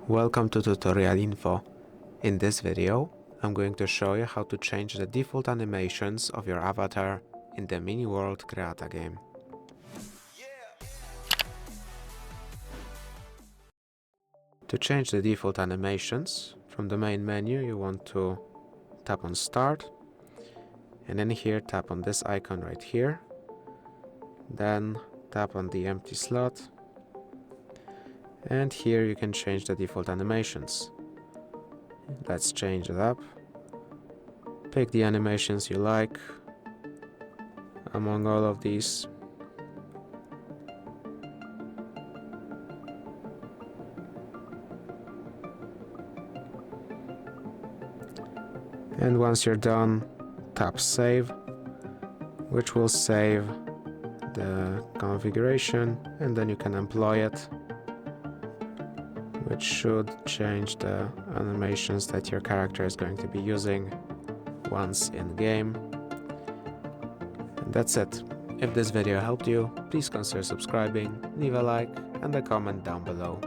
Welcome to tutorial info. In this video, I'm going to show you how to change the default animations of your avatar in the mini world CREATA game. To change the default animations, from the main menu you want to tap on Start, and then here tap on this icon right here, then tap on the empty slot, and here you can change the default animations. Let's change it up. Pick the animations you like among all of these. And once you're done, tap Save, which will save the configuration, and then you can employ it, which should change the animations that your character is going to be using once in game. And that's it. If this video helped you, please consider subscribing, leave a like and a comment down below.